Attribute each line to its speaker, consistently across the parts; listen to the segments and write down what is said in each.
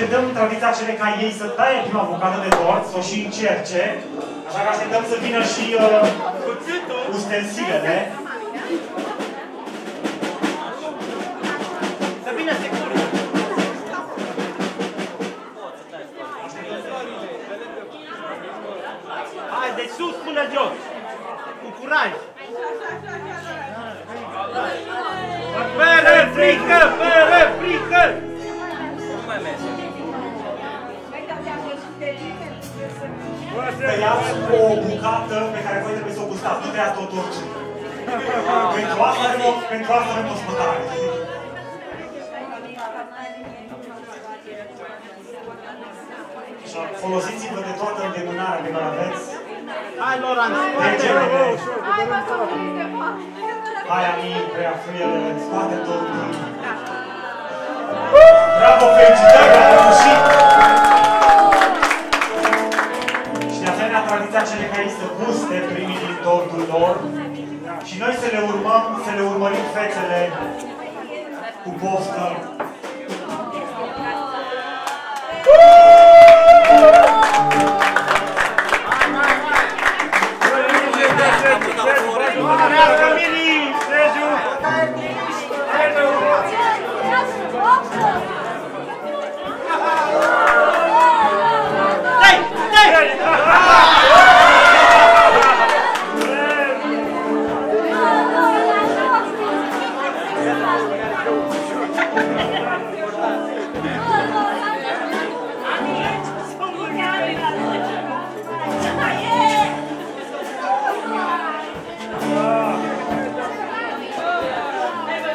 Speaker 1: așteptăm tradiția cele ca ei să taie prima bucată de tort, să o și încerce. Așa că așteptăm să vină și ustensilele.
Speaker 2: Să vină secur. Hai, de sus până jos. Cu curaj. Fără frică, fără frică. Nu mai merge.
Speaker 1: Tăiați o bucată pe care voi trebuie să o gustați, nu tăiați tot orice. Pentru asta avem o spătare. Folosiți-vă de toată îndemânarea pe care aveți.
Speaker 2: Hai, Loran,
Speaker 1: hai, Ani, prea frâiele, scoate totul. Bravo, felicitări, am reușit! Și de asemenea, tradiția cele care să guste primii din tortul lor. Și noi să le urmărim fețele cu poftă.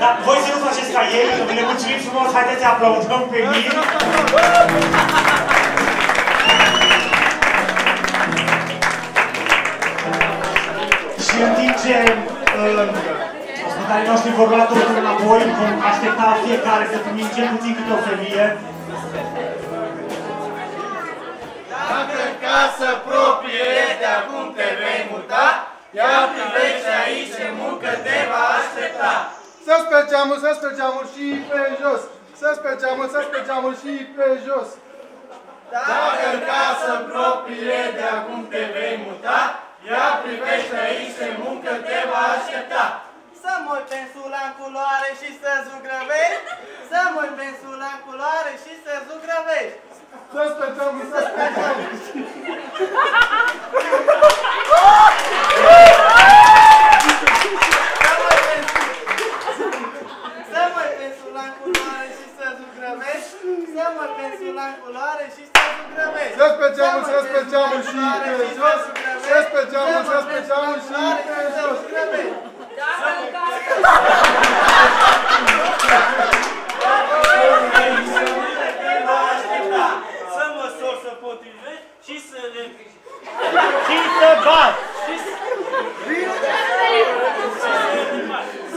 Speaker 1: Dar voi să nu faceți ca ei, le mulțumim frumos, haideți să aplaudăm pe ei. Și în timp ce ospătarii noștri vor lua totul înapoi, vom aștepta fiecare să primim cel puțin câte o felie.
Speaker 3: Dacă în casă proprie de acum te vei muta, ia privește aici ce muncă te va aștepta.
Speaker 4: Să-ți pe geamul, să-ți pe geamul și pe jos. Să-ți pe geamul, să-ți pe geamul și pe jos.
Speaker 3: Dacă în casă proprie de acum te vei muta, ia privește aici ce muncă te va aștepta.
Speaker 5: Să moi pensula în culoare și să zugrăvești. Să moi pensula în culoare și să zugrăvești.
Speaker 4: Să-ți pe geamul, să-ți pe geamul.
Speaker 5: Să moi pensula în culoare și să zugrăvești. Să moi pensula în culoare și să zugrăvești.
Speaker 4: Să-ți pe geamul, să-ți pe geamul și pe jos. Să-ți pe geamul, să-ți pe geamul și pe jos.
Speaker 3: Să măsor să potrivești și să le...
Speaker 2: Și să bați!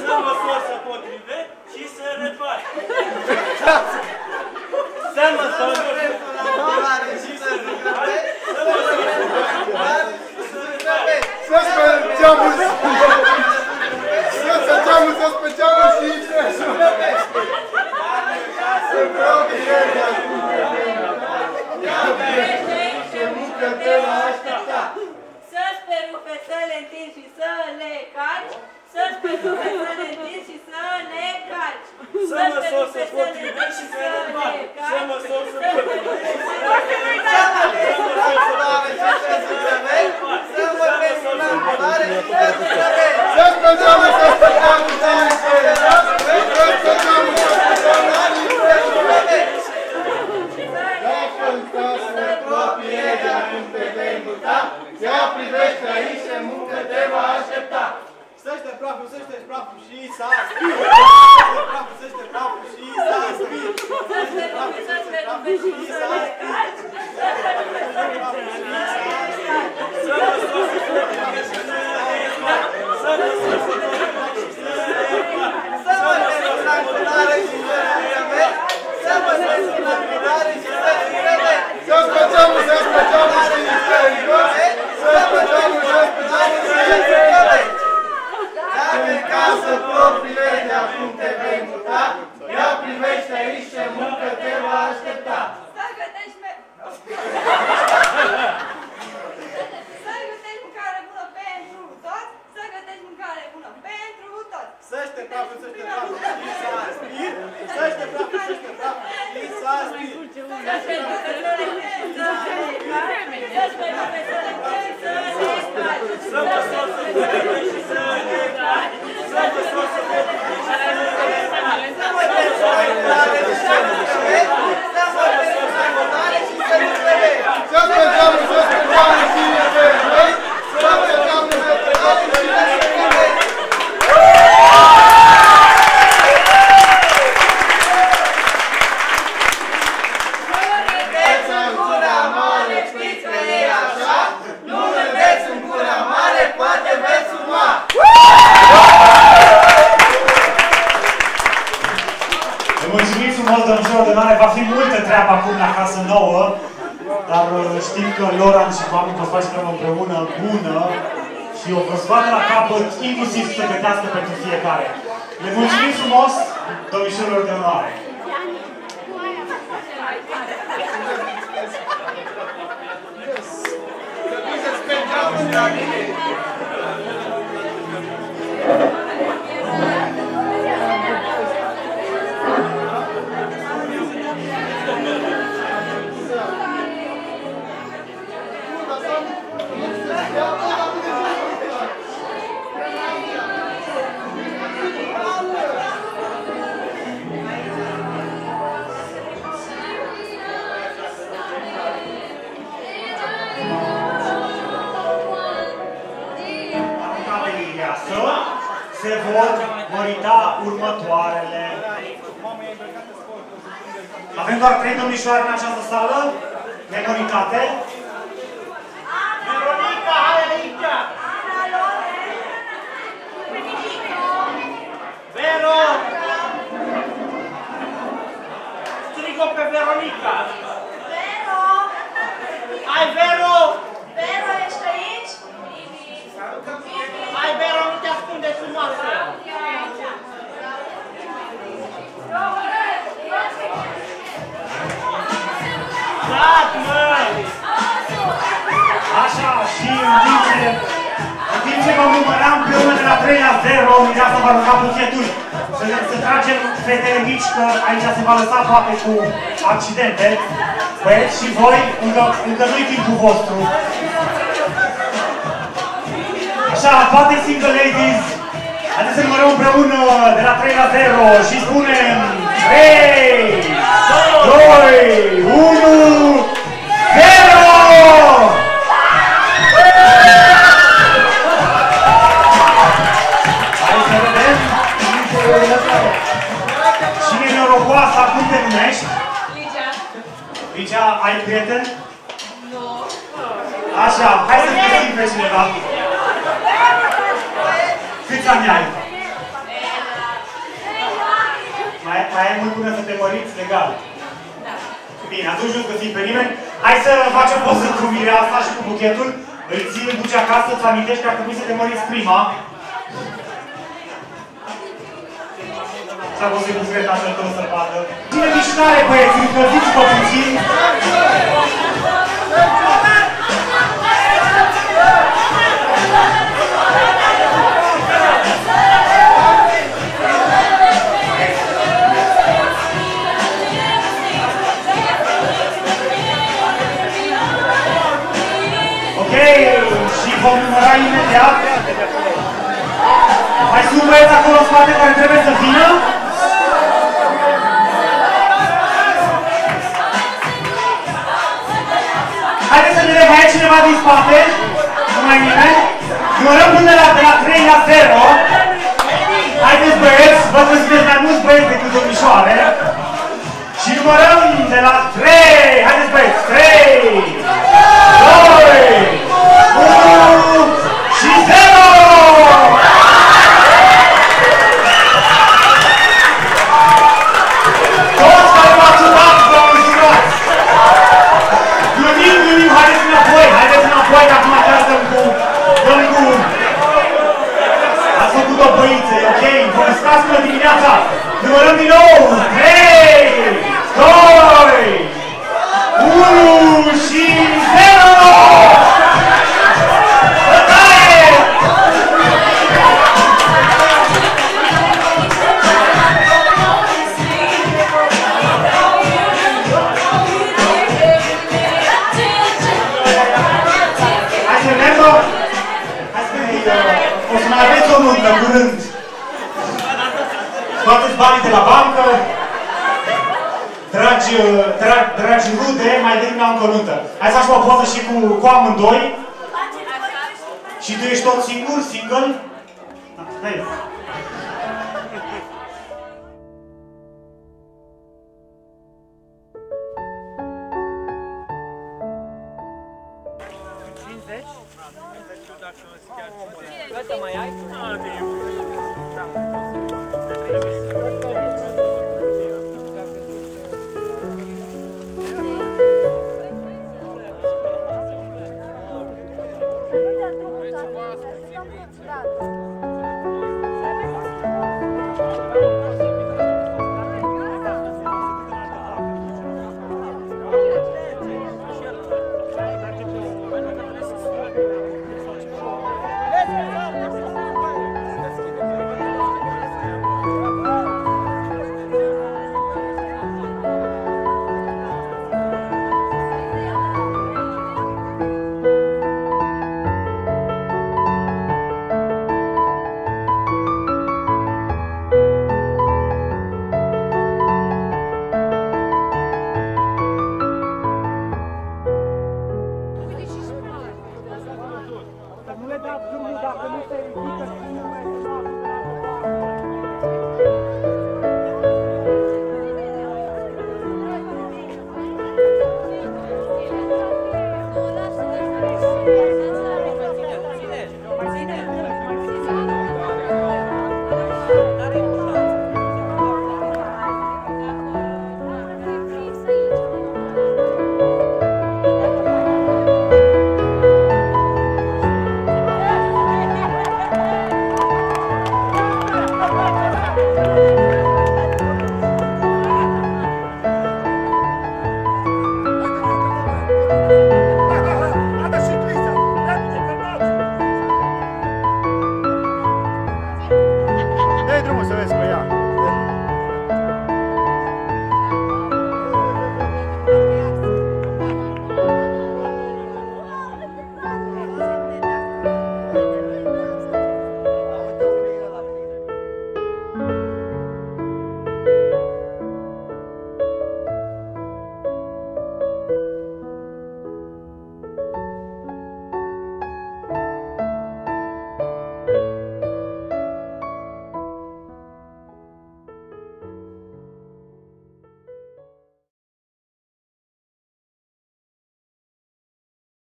Speaker 3: Să măsor să potrivești și să repari.
Speaker 2: Să măsor!
Speaker 4: Să-ți pe geamul, să-ți pe geamul, să-ți pe geamul și pe jos. Să proprie de acum te vei muta, ia privește ce muncă te va aștepta.
Speaker 6: Să-ți pe rufe să le întinzi și să le calci. Să-ți pe rufe să le întinzi și să le calci.
Speaker 3: Să măsor să potrivești și să repari. Să măsor să potrivești și să repari.
Speaker 5: Să moi pensula în culoare și să zugrăvești.
Speaker 4: Să-ți pe geamul, să-ți pe geamul și pe jos. Să-ți pe geamul, să-ți pe geamul și pe jos. Dacă în casă proprie de acum te vei muta, ia privește aici ce muncă te va aștepta.
Speaker 5: Să-ște praful, să-ște praful și s-a spit. Să-ște praful, să-ște praful și s-a spit.
Speaker 6: Să-ți pe rufe și să le calci.
Speaker 3: Să măsor să potrivești și să repari. Să măsor să potrivești și să repari.
Speaker 5: Să moi pensula în culoare și să zugrăvești. Să moi pensula în culoare și să zugrăvești.
Speaker 4: Să-ți pe geamul, să-ți pe geamul și pe jos. Să-ți pe geamul, să-ți pe geamul și pe jos.
Speaker 3: Dacă în casă proprie de acum te vei muta, ia privește aici ce muncă te va aștepta.
Speaker 6: Să
Speaker 5: praful, să-ște praful. Și s-a spir. Să-ște praful, să-ște praful. Și s-a spir.
Speaker 6: Să-ți pentru fetele întinși și să le calci. Să-ți pentru fetele întinși și să le calci.
Speaker 2: Să vă sos să fete și să le calci. Să vă sos să fete și să le calci.
Speaker 5: Să mă desfășurare și să nu crezi. Să mă desfășurare și să nu crezi.
Speaker 4: Să spăgeam să spăgeam și ne vezi. Să spăgeam să spăgeam și ne vezi.
Speaker 1: Mulțumim frumos, domnilor de mare, va fi multă treabă acum la casă nouă, dar știm că Loran și Mami vă face treabă împreună bună și o vă scoate la capăt, inclusiv să gătească pentru fiecare. Le mulțumim frumos, domnișorilor de onoare! Se vor mărita următoarele. Avem doar 3 domnișoare în această sală, nemăritate.
Speaker 2: Veronica, hai aici! Vero! Strigo pe Veronica!
Speaker 6: Vero!
Speaker 2: Hai, Vero!
Speaker 6: Vero, ești aici?
Speaker 2: Hai, Vero, nu te ascunde sub masă! Stat, mă!
Speaker 1: Așa, și în timp ce vă număram împreună de la 3 la 0, Mireasa va ruga buchetul să tragem fetele mici, că aici se va lăsa poate cu accidente. Băieți și voi, încă nu-i timpul vostru. Așa, toate single ladies, haideți să numărăm împreună de la 3 la 0 și spunem 3, 2, 1, 0! Hai să vedem. Cine e norocoasă, cum te numești?
Speaker 6: Ligia.
Speaker 1: Ligia, ai prieten? Nu. Așa, hai să găsim pe cineva. Câți ani ai? Mai ai mult până să te măriți legal? Da. Bine, atunci nu găsim pe nimeni. Hai să facem poză cu Mireasa și cu buchetul. Îl ții, îl duci acasă, îți amintești că ar trebui să te măriți prima. S-a văzut cu feta să-l tău să-l vadă. Cine mișcare, băieți, încălziți-vă puțin. Și vom număra imediat. Mai sunt băieți acolo în spate care trebuie să vină? Haideți să vedem, mai e cineva din spate? Nu mai nimeni? Numărăm până de la 3 la 0. Haideți băieți, văd că sunteți mai mulți băieți decât domnișoare. Și numărăm de la 3. Haideți băieți, 3, 2, 1 și 0! Toți care v-ați jucat, vă mulțumați! Gândim, haideți înapoi, că acum chiar dăm cu... Ați făcut o băiță, e ok? Vă lăsați până dimineața! Numărăm din nou! 3, 2, 1 și 0! noapte la bancă. Dragi rude, mai devine încă o nuntă. Hai să facem o poză și cu amândoi. Și tu ești tot singur, single? Hai.
Speaker 2: Gata, mai ai?
Speaker 7: Nu le dați drumul dacă nu se ridică.